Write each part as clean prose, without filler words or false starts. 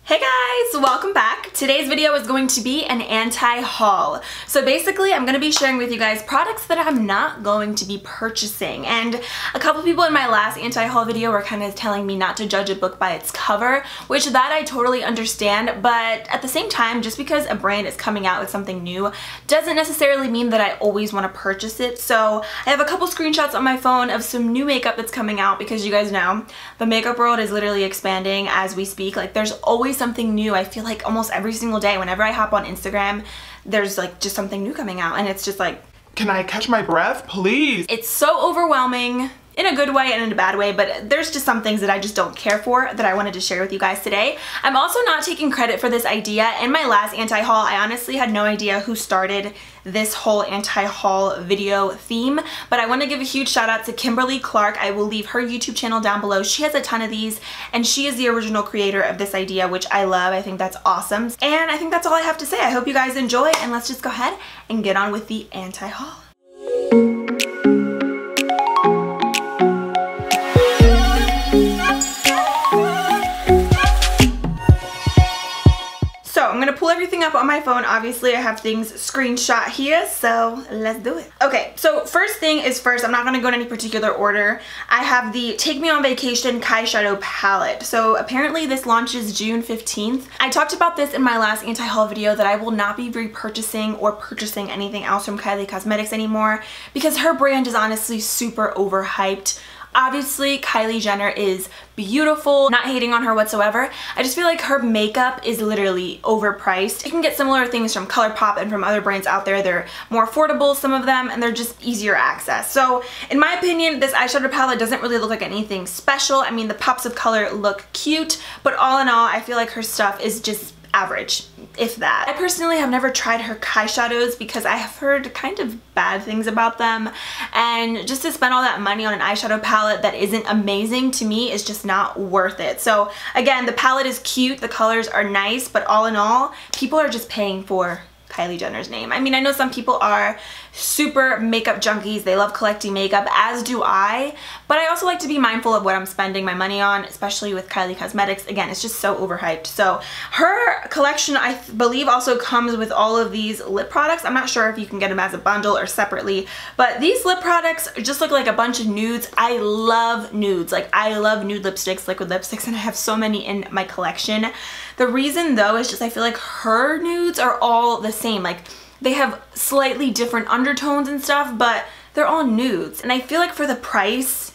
Hey guys, welcome back. Today's video is going to be an anti-haul. So basically I'm going to be sharing with you guys products that I'm not going to be purchasing. And a couple people in my last anti-haul video were kind of telling me not to judge a book by its cover, which that I totally understand, but at the same time, just because a brand is coming out with something new doesn't necessarily mean that I always want to purchase it. So I have a couple screenshots on my phone of some new makeup that's coming out because you guys know the makeup world is literally expanding as we speak. Like there's always something new. I feel like almost every single day whenever I hop on Instagram, there's like just something new coming out and it's just like, can I catch my breath, please? It's so overwhelming in a good way and in a bad way, but there's just some things that I just don't care for that I wanted to share with you guys today. I'm also not taking credit for this idea. In my last anti-haul, I honestly had no idea who started this whole anti-haul video theme, but I want to give a huge shout out to Kimberly Clark. I will leave her YouTube channel down below. She has a ton of these and she is the original creator of this idea, which I love. I think that's awesome. And I think that's all I have to say. I hope you guys enjoy and let's just go ahead and get on with the anti-haul. I'm gonna pull everything up on my phone. Obviously I have things screenshot here, so let's do it. Okay, so first thing is first, I'm not gonna go in any particular order. I have the Take Me on Vacation Kyshadow palette. So apparently this launches June 15th. I talked about this in my last anti-haul video that I will not be repurchasing or purchasing anything else from Kylie Cosmetics anymore because her brand is honestly super overhyped. Obviously, Kylie Jenner is beautiful, not hating on her whatsoever. I just feel like her makeup is literally overpriced. You can get similar things from ColourPop and from other brands out there. They're more affordable, some of them, and they're just easier access. So in my opinion, this eyeshadow palette doesn't really look like anything special. I mean, the pops of color look cute, but all in all, I feel like her stuff is just average, if that. I personally have never tried her Kyshadows because I have heard kind of bad things about them, and just to spend all that money on an eyeshadow palette that isn't amazing to me is just not worth it. So again, the palette is cute, the colors are nice, but all in all, people are just paying for Kylie Jenner's name. I mean, I know some people are super makeup junkies. They love collecting makeup, as do I, but I also like to be mindful of what I'm spending my money on, especially with Kylie Cosmetics. Again, it's just so overhyped. So her collection, I believe, also comes with all of these lip products. I'm not sure if you can get them as a bundle or separately, but these lip products just look like a bunch of nudes. I love nudes. Like, I love nude lipsticks, liquid lipsticks, and I have so many in my collection. The reason though is just I feel like her nudes are all the same. Like, they have slightly different undertones and stuff, but they're all nudes. And I feel like for the price,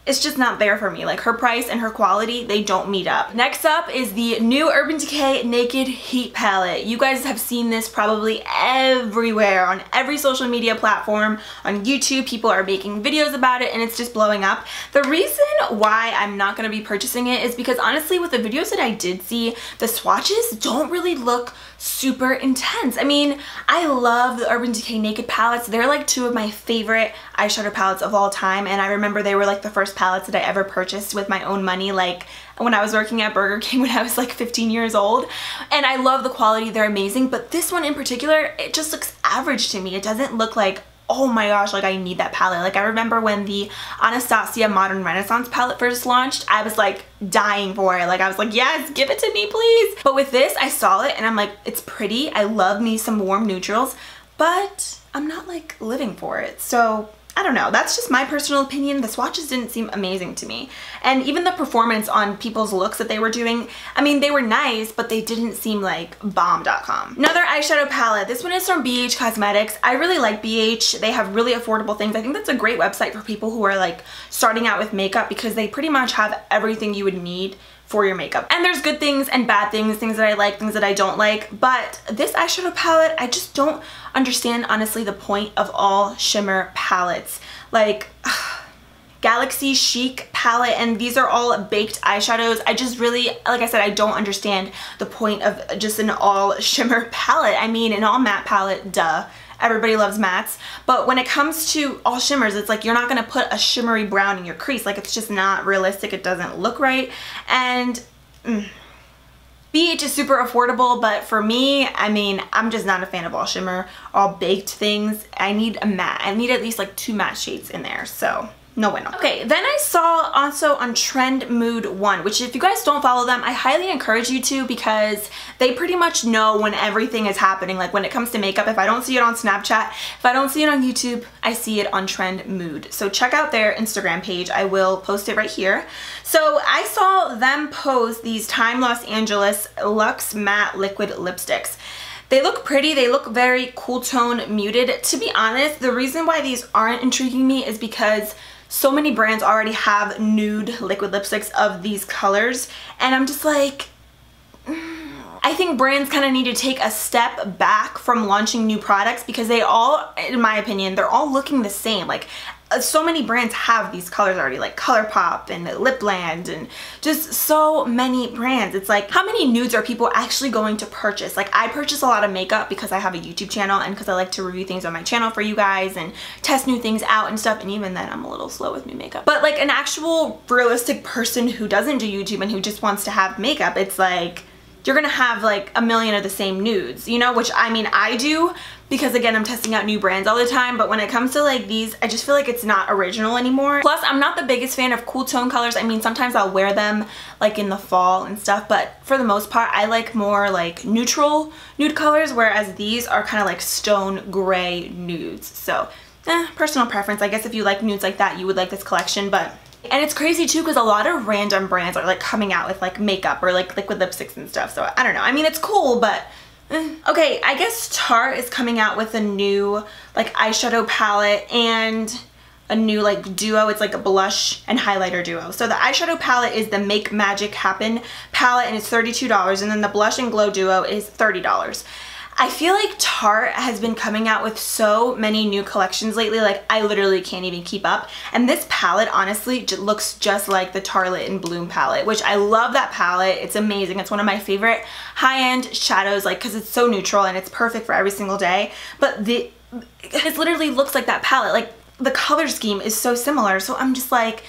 it's just not there for me. Like, her price and her quality, they don't meet up. Next up is the new Urban Decay Naked Heat Palette. You guys have seen this probably everywhere on every social media platform. On YouTube, people are making videos about it and it's just blowing up. The reason why I'm not going to be purchasing it is because honestly, with the videos that I did see, the swatches don't really look super intense. I mean, I love the Urban Decay Naked palettes. They're like two of my favorite eyeshadow palettes of all time, and I remember they were like the first palettes that I ever purchased with my own money, like when I was working at Burger King when I was like 15 years old. And I love the quality, they're amazing, but this one in particular, it just looks average to me. It doesn't look like, oh my gosh, like I need that palette. Like, I remember when the Anastasia Modern Renaissance palette first launched, I was like dying for it. Like, I was like, yes, give it to me, please. But with this, I saw it and I'm like, it's pretty. I love me some warm neutrals, but I'm not like living for it. So I don't know, that's just my personal opinion. The swatches didn't seem amazing to me. And even the performance on people's looks that they were doing, I mean, they were nice, but they didn't seem like bomb.com. Another eyeshadow palette. This one is from BH Cosmetics. I really like BH. They have really affordable things. I think that's a great website for people who are like starting out with makeup because they pretty much have everything you would need for your makeup. And there's good things and bad things, things that I like, things that I don't like. But this eyeshadow palette, I just don't understand, honestly, the point of all shimmer palettes. Like, Galaxy Chic palette, and these are all baked eyeshadows. I just really, like I said, I don't understand the point of just an all shimmer palette. I mean, an all matte palette, duh. Everybody loves mattes, but when it comes to all shimmers, it's like you're not gonna put a shimmery brown in your crease. Like, it's just not realistic. It doesn't look right. And BH is super affordable, but for me, I mean, I'm just not a fan of all shimmer, all baked things. I need a matte. I need at least like 2 matte shades in there, so no bueno. Okay, then I saw also on Trend Mood 1, which if you guys don't follow them, I highly encourage you to, because they pretty much know when everything is happening. Like when it comes to makeup, if I don't see it on Snapchat, if I don't see it on YouTube, I see it on Trend Mood. So check out their Instagram page. I will post it right here. So I saw them post these Time Los Angeles Luxe Matte Liquid Lipsticks. They look pretty, they look very cool tone muted. To be honest, the reason why these aren't intriguing me is because so many brands already have nude liquid lipsticks of these colors, and I'm just like, I think brands kind of need to take a step back from launching new products, because they all, in my opinion, they're all looking the same. Like, so many brands have these colors already, like ColourPop and Lipland and just so many brands. It's like, how many nudes are people actually going to purchase? Like, I purchase a lot of makeup because I have a YouTube channel and because I like to review things on my channel for you guys and test new things out and stuff, and even then I'm a little slow with new makeup. But like an actual realistic person who doesn't do YouTube and who just wants to have makeup, it's like, you're gonna have like a million of the same nudes, you know, which I mean, I do, because again, I'm testing out new brands all the time. But when it comes to like these, I just feel like it's not original anymore. Plus, I'm not the biggest fan of cool tone colors. I mean, sometimes I'll wear them like in the fall and stuff, but for the most part, I like more like neutral nude colors, whereas these are kind of like stone gray nudes. So, personal preference. I guess if you like nudes like that, you would like this collection. But and it's crazy too, because a lot of random brands are like coming out with like makeup or like liquid lipsticks and stuff. So I don't know. I mean, it's cool, but okay, I guess Tarte is coming out with a new like eyeshadow palette and a new like duo. It's like a blush and highlighter duo. So the eyeshadow palette is the Make Magic Happen palette, and it's $32, and then the blush and glow duo is $30. I feel like Tarte has been coming out with so many new collections lately, like I literally can't even keep up. And this palette honestly looks just like the Tarte in Bloom palette, which I love that palette. It's amazing. It's one of my favorite high-end shadows, like, because it's so neutral and it's perfect for every single day. But it literally looks like that palette. Like, the color scheme is so similar. So I'm just like,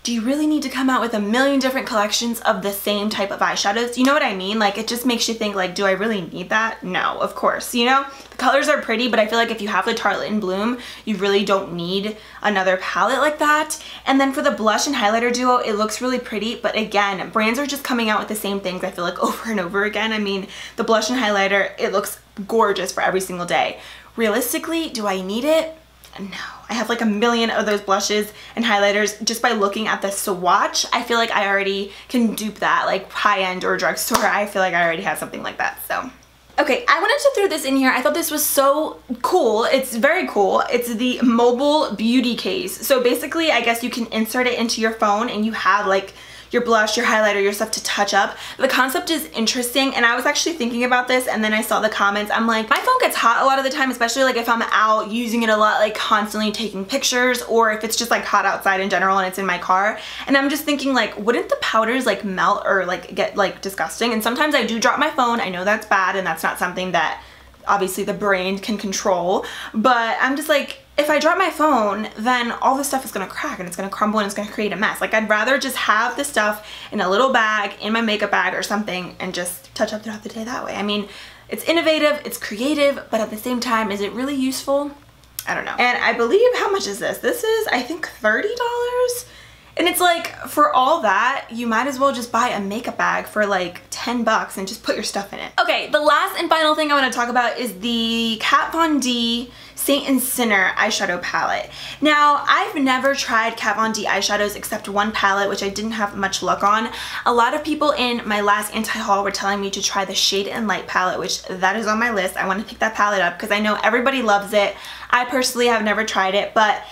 do you really need to come out with a million different collections of the same type of eyeshadows? You know what I mean? Like, it just makes you think, like, do I really need that? No, of course, you know? The colors are pretty, but I feel like if you have the Tarte in Bloom, you really don't need another palette like that. And then for the blush and highlighter duo, it looks really pretty, but again, brands are just coming out with the same things, I feel like, over and over again. I mean, the blush and highlighter, it looks gorgeous for every single day. Realistically, do I need it? No. I have like a million of those blushes and highlighters. Just by looking at the swatch, I feel like I already can dupe that, like high-end or drugstore. I feel like I already have something like that, so. Okay, I wanted to throw this in here. I thought this was so cool. It's very cool. It's the mobile beauty case. So basically, I guess you can insert it into your phone and you have like your blush, your highlighter, your stuff to touch up. The concept is interesting, and I was actually thinking about this, and then I saw the comments. I'm like, my phone gets hot a lot of the time, especially like if I'm out using it a lot, like constantly taking pictures, or if it's just like hot outside in general and it's in my car. And I'm just thinking, like, wouldn't the powders like melt or like get like disgusting? And sometimes I do drop my phone. I know that's bad, and that's not something that obviously the brain can control, but I'm just like, if I drop my phone, then all this stuff is gonna crack and it's gonna crumble and it's gonna create a mess. Like, I'd rather just have the stuff in a little bag, in my makeup bag or something, and just touch up throughout the day that way. I mean, it's innovative, it's creative, but at the same time, is it really useful? I don't know. And I believe, how much is this? This is, I think, $30? And it's like, for all that, you might as well just buy a makeup bag for like 10 bucks and just put your stuff in it. Okay, the last and final thing I want to talk about is the Kat Von D Saint and Sinner eyeshadow palette. Now, I've never tried Kat Von D eyeshadows except one palette, which I didn't have much luck on. A lot of people in my last anti-haul were telling me to try the Shade and Light palette, which that is on my list. I want to pick that palette up because I know everybody loves it. I personally have never tried it, but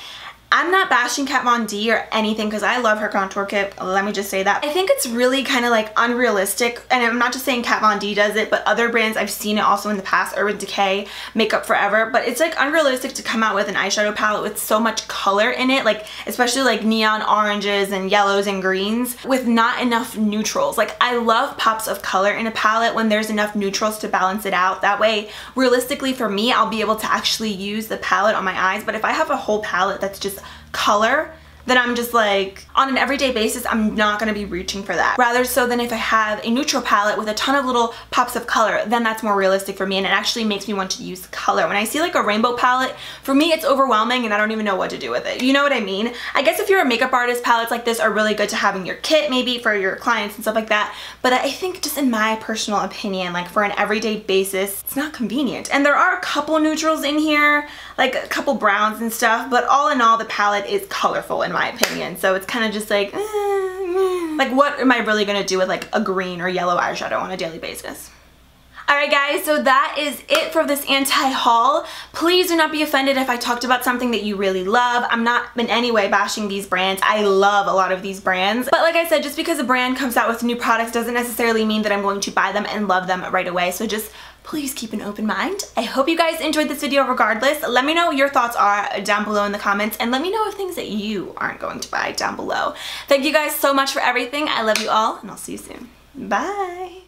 I'm not bashing Kat Von D or anything because I love her contour kit. Let me just say that. I think it's really kind of like unrealistic, and I'm not just saying Kat Von D does it, but other brands, I've seen it also in the past, Urban Decay, Makeup Forever, but it's like unrealistic to come out with an eyeshadow palette with so much color in it, like especially like neon oranges and yellows and greens with not enough neutrals. Like, I love pops of color in a palette when there's enough neutrals to balance it out. That way, realistically for me, I'll be able to actually use the palette on my eyes, but if I have a whole palette that's just color, then I'm just like, on an everyday basis, I'm not gonna be reaching for that. Rather so than if I have a neutral palette with a ton of little pops of color, then that's more realistic for me and it actually makes me want to use color. When I see like a rainbow palette, for me it's overwhelming and I don't even know what to do with it. You know what I mean? I guess if you're a makeup artist, palettes like this are really good to have in your kit maybe for your clients and stuff like that. But I think just in my personal opinion, like for an everyday basis, it's not convenient. And there are a couple neutrals in here, like a couple browns and stuff, but all in all the palette is colorful in my opinion. So it's kind of just like what am I really gonna do with like a green or yellow eyeshadow on a daily basis? Alright guys, so that is it for this anti-haul. Please do not be offended if I talked about something that you really love. I'm not in any way bashing these brands. I love a lot of these brands. But like I said, just because a brand comes out with new products doesn't necessarily mean that I'm going to buy them and love them right away. So just please keep an open mind. I hope you guys enjoyed this video regardless. Let me know what your thoughts are down below in the comments and let me know of things that you aren't going to buy down below. Thank you guys so much for everything. I love you all and I'll see you soon. Bye.